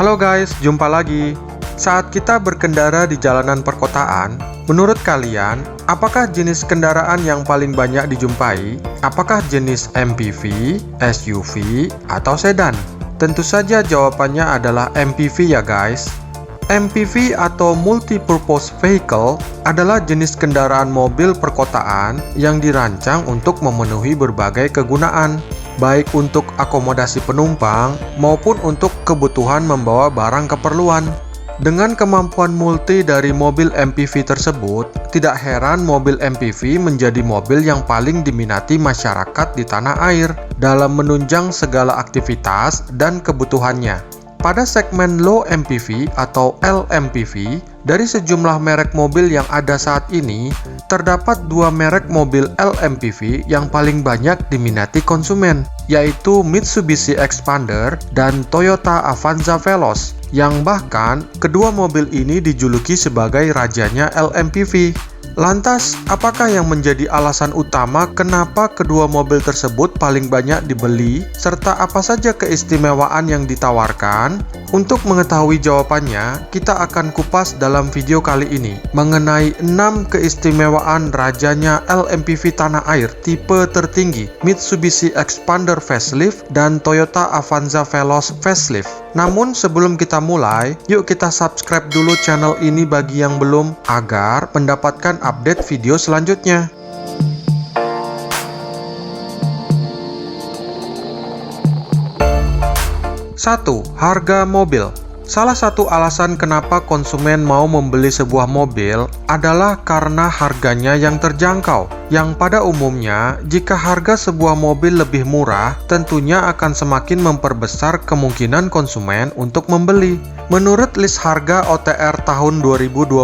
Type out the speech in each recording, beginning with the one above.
Halo guys, jumpa lagi. Saat kita berkendara di jalanan perkotaan, menurut kalian, apakah jenis kendaraan yang paling banyak dijumpai? Apakah jenis MPV, SUV, atau sedan? Tentu saja jawabannya adalah MPV ya guys. MPV atau Multi-Purpose Vehicle adalah jenis kendaraan mobil perkotaan yang dirancang untuk memenuhi berbagai kegunaan, baik untuk akomodasi penumpang maupun untuk kebutuhan membawa barang keperluan. Dengan kemampuan multi dari mobil MPV tersebut, tidak heran mobil MPV menjadi mobil yang paling diminati masyarakat di tanah air dalam menunjang segala aktivitas dan kebutuhannya. Pada segmen Low MPV atau LMPV, dari sejumlah merek mobil yang ada saat ini, terdapat dua merek mobil LMPV yang paling banyak diminati konsumen, yaitu Mitsubishi Expander dan Toyota Avanza Veloz, yang bahkan kedua mobil ini dijuluki sebagai rajanya LMPV. Lantas, apakah yang menjadi alasan utama kenapa kedua mobil tersebut paling banyak dibeli, serta apa saja keistimewaan yang ditawarkan? Untuk mengetahui jawabannya, kita akan kupas dalam video kali ini mengenai 6 keistimewaan rajanya LMPV tanah air tipe tertinggi Mitsubishi Expander Facelift dan Toyota Avanza Veloz Facelift. Namun sebelum kita mulai, yuk kita subscribe dulu channel ini bagi yang belum, agar mendapatkan update video selanjutnya. 1. Harga mobil. Salah satu alasan kenapa konsumen mau membeli sebuah mobil adalah karena harganya yang terjangkau, yang pada umumnya jika harga sebuah mobil lebih murah tentunya akan semakin memperbesar kemungkinan konsumen untuk membeli. Menurut list harga OTR tahun 2020,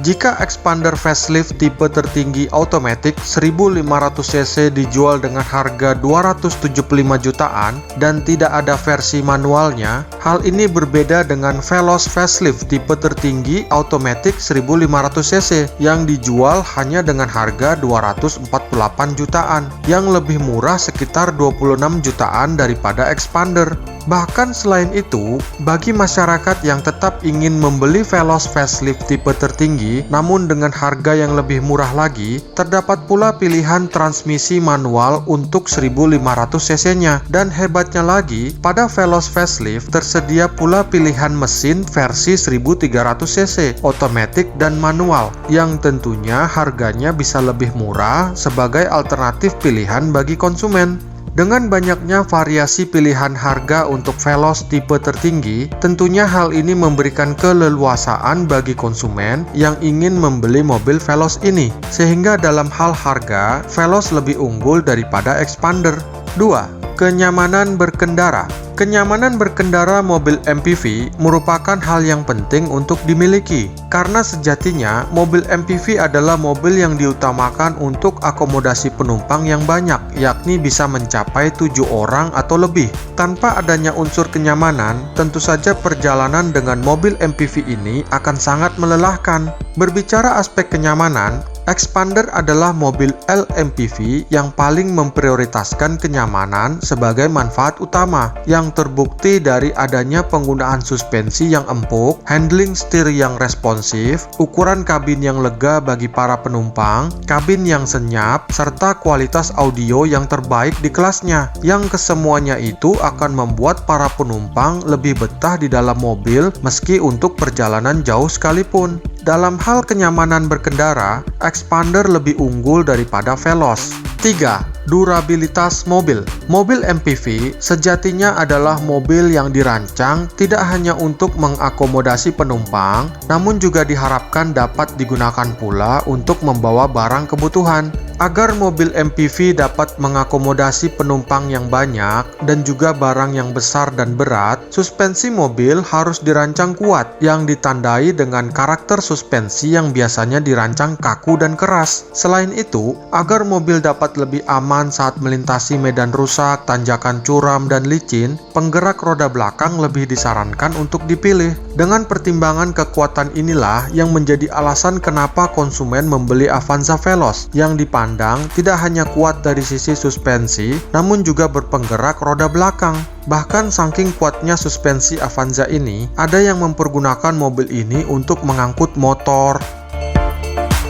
jika Expander Facelift tipe tertinggi automatic 1500cc dijual dengan harga 275 jutaan dan tidak ada versi manualnya, hal ini berbeda dengan Veloz Facelift tipe tertinggi automatic 1500cc yang dijual hanya dengan harga 248 jutaan, yang lebih murah sekitar 26 jutaan daripada Expander. Bahkan selain itu, bagi masyarakat yang tetap ingin membeli Veloz Facelift tipe tertinggi namun dengan harga yang lebih murah lagi, terdapat pula pilihan transmisi manual untuk 1500cc-nya. Dan hebatnya lagi, pada Veloz Facelift tersedia pula pilihan mesin versi 1300cc, otomatis dan manual, yang tentunya harganya bisa lebih murah sebagai alternatif pilihan bagi konsumen. Dengan banyaknya variasi pilihan harga untuk Veloz tipe tertinggi, tentunya hal ini memberikan keleluasaan bagi konsumen yang ingin membeli mobil Veloz ini, sehingga dalam hal harga, Veloz lebih unggul daripada Expander. 2. Kenyamanan berkendara. Kenyamanan berkendara mobil MPV merupakan hal yang penting untuk dimiliki, karena sejatinya mobil MPV adalah mobil yang diutamakan untuk akomodasi penumpang yang banyak, yakni bisa mencapai 7 orang atau lebih. Tanpa adanya unsur kenyamanan, tentu saja perjalanan dengan mobil MPV ini akan sangat melelahkan. Berbicara aspek kenyamanan, Expander adalah mobil LMPV yang paling memprioritaskan kenyamanan sebagai manfaat utama, yang terbukti dari adanya penggunaan suspensi yang empuk, handling setir yang responsif, ukuran kabin yang lega bagi para penumpang, kabin yang senyap, serta kualitas audio yang terbaik di kelasnya, yang kesemuanya itu akan membuat para penumpang lebih betah di dalam mobil meski untuk perjalanan jauh sekalipun. Dalam hal kenyamanan berkendara, Expander lebih unggul daripada Veloz. 3. Durabilitas mobil. Mobil MPV sejatinya adalah mobil yang dirancang tidak hanya untuk mengakomodasi penumpang, namun juga diharapkan dapat digunakan pula untuk membawa barang kebutuhan. Agar mobil MPV dapat mengakomodasi penumpang yang banyak dan juga barang yang besar dan berat, suspensi mobil harus dirancang kuat, yang ditandai dengan karakter suspensi yang biasanya dirancang kaku dan keras. Selain itu, agar mobil dapat lebih aman saat melintasi medan rusak, tanjakan curam, dan licin, penggerak roda belakang lebih disarankan untuk dipilih. Dengan pertimbangan kekuatan inilah yang menjadi alasan kenapa konsumen membeli Avanza Veloz yang dipandang dipandang tidak hanya kuat dari sisi suspensi, namun juga berpenggerak roda belakang. Bahkan saking kuatnya suspensi Avanza ini, ada yang mempergunakan mobil ini untuk mengangkut motor,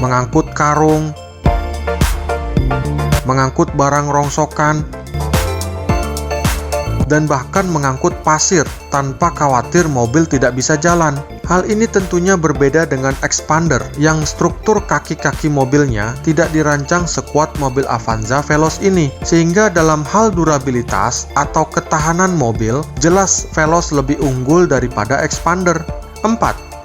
mengangkut karung, mengangkut barang rongsokan, dan bahkan mengangkut pasir tanpa khawatir mobil tidak bisa jalan. Hal ini tentunya berbeda dengan Expander yang struktur kaki-kaki mobilnya tidak dirancang sekuat mobil Avanza Veloz ini, sehingga dalam hal durabilitas atau ketahanan mobil, jelas Veloz lebih unggul daripada Expander. 4.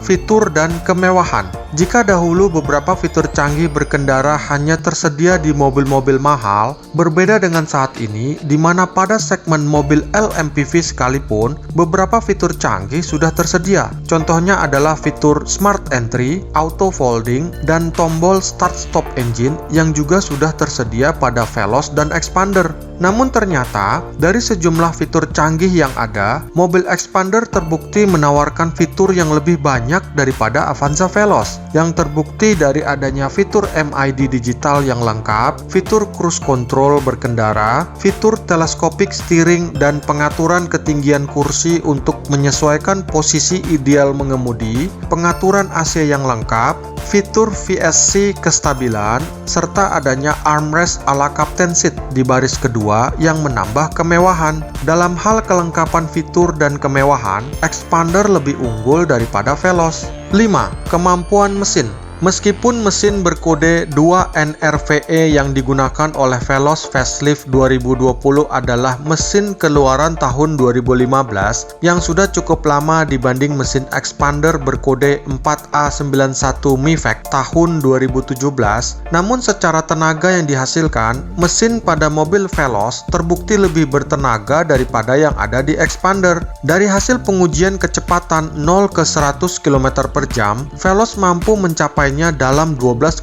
Fitur dan kemewahan. Jika dahulu beberapa fitur canggih berkendara hanya tersedia di mobil-mobil mahal, berbeda dengan saat ini di mana pada segmen mobil LMPV sekalipun, beberapa fitur canggih sudah tersedia. Contohnya adalah fitur Smart Entry, Auto Folding, dan tombol Start Stop Engine yang juga sudah tersedia pada Veloz dan Expander. Namun ternyata, dari sejumlah fitur canggih yang ada, mobil Expander terbukti menawarkan fitur yang lebih banyak daripada Avanza Veloz, yang terbukti dari adanya fitur MID digital yang lengkap, fitur cruise control berkendara, fitur teleskopik steering dan pengaturan ketinggian kursi untuk menyesuaikan posisi ideal mengemudi, pengaturan AC yang lengkap, fitur VSC kestabilan, serta adanya armrest ala Captain Seat di baris kedua yang menambah kemewahan. Dalam hal kelengkapan fitur dan kemewahan, Expander lebih unggul daripada Veloz. 5. Kemampuan mesin. Meskipun mesin berkode 2NRVE yang digunakan oleh Veloz Facelift 2020 adalah mesin keluaran tahun 2015 yang sudah cukup lama dibanding mesin Expander berkode 4A91 MIVEC tahun 2017, namun secara tenaga yang dihasilkan, mesin pada mobil Veloz terbukti lebih bertenaga daripada yang ada di Expander. Dari hasil pengujian kecepatan 0 ke 100 km per jam, Veloz mampu mencapai dalam 12,6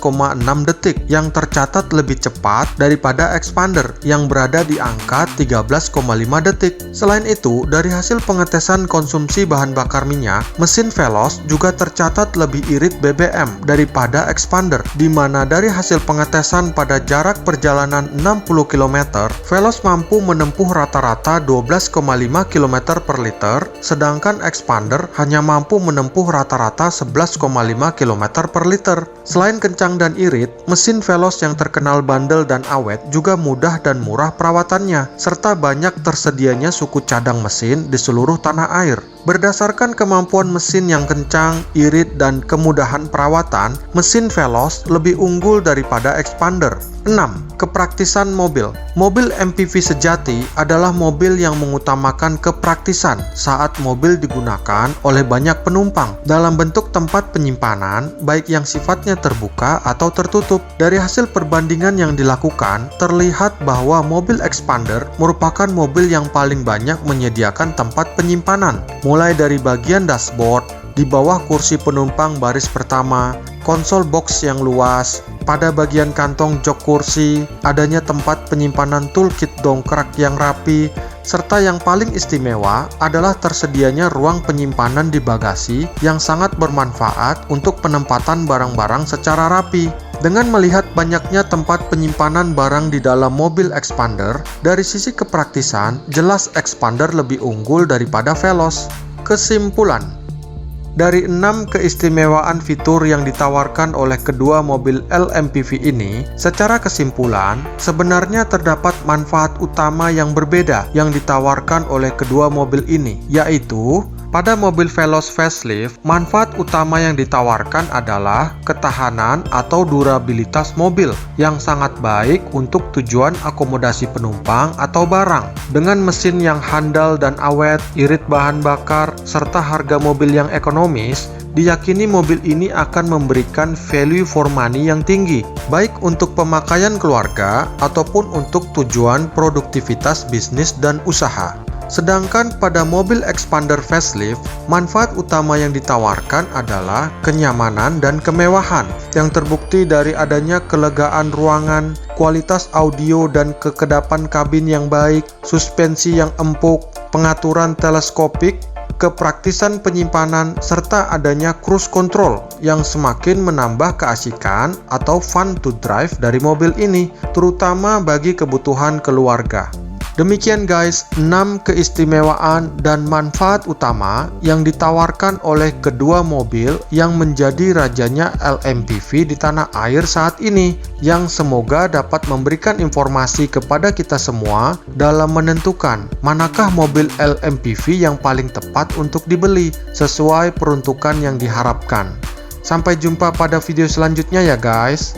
detik yang tercatat lebih cepat daripada Expander yang berada di angka 13,5 detik. Selain itu, dari hasil pengetesan konsumsi bahan bakar minyak, mesin Veloz juga tercatat lebih irit BBM daripada Expander, di mana dari hasil pengetesan pada jarak perjalanan 60 km, Veloz mampu menempuh rata-rata 12,5 km per liter, sedangkan Expander hanya mampu menempuh rata-rata 11,5 km per liter. Selain kencang dan irit, mesin Veloz yang terkenal bandel dan awet juga mudah dan murah perawatannya, serta banyak tersedianya suku cadang mesin di seluruh tanah air. Berdasarkan kemampuan mesin yang kencang, irit, dan kemudahan perawatan, mesin Veloz lebih unggul daripada Expander. 6. Kepraktisan mobil. Mobil MPV sejati adalah mobil yang mengutamakan kepraktisan saat mobil digunakan oleh banyak penumpang dalam bentuk tempat penyimpanan, baik yang sifatnya terbuka atau tertutup. Dari hasil perbandingan yang dilakukan, terlihat bahwa mobil Expander merupakan mobil yang paling banyak menyediakan tempat penyimpanan, mulai dari bagian dashboard, di bawah kursi penumpang baris pertama, konsol box yang luas, pada bagian kantong jok kursi, adanya tempat penyimpanan toolkit dongkrak yang rapi, serta yang paling istimewa adalah tersedianya ruang penyimpanan di bagasi yang sangat bermanfaat untuk penempatan barang-barang secara rapi. Dengan melihat banyaknya tempat penyimpanan barang di dalam mobil Expander, dari sisi kepraktisan, jelas Expander lebih unggul daripada Veloz. Kesimpulan, dari 6 keistimewaan fitur yang ditawarkan oleh kedua mobil LMPV ini, secara kesimpulan, sebenarnya terdapat manfaat utama yang berbeda yang ditawarkan oleh kedua mobil ini, yaitu pada mobil Veloz Facelift, manfaat utama yang ditawarkan adalah ketahanan atau durabilitas mobil yang sangat baik untuk tujuan akomodasi penumpang atau barang. Dengan mesin yang handal dan awet, irit bahan bakar, serta harga mobil yang ekonomis, diyakini mobil ini akan memberikan value for money yang tinggi, baik untuk pemakaian keluarga ataupun untuk tujuan produktivitas bisnis dan usaha. Sedangkan pada mobil Expander Facelift, manfaat utama yang ditawarkan adalah kenyamanan dan kemewahan yang terbukti dari adanya kelegaan ruangan, kualitas audio dan kekedapan kabin yang baik, suspensi yang empuk, pengaturan teleskopik, kepraktisan penyimpanan, serta adanya cruise control yang semakin menambah keasikan atau fun to drive dari mobil ini, terutama bagi kebutuhan keluarga. Demikian guys, 6 keistimewaan dan manfaat utama yang ditawarkan oleh kedua mobil yang menjadi rajanya LMPV di tanah air saat ini, yang semoga dapat memberikan informasi kepada kita semua dalam menentukan manakah mobil LMPV yang paling tepat untuk dibeli sesuai peruntukan yang diharapkan. Sampai jumpa pada video selanjutnya ya guys.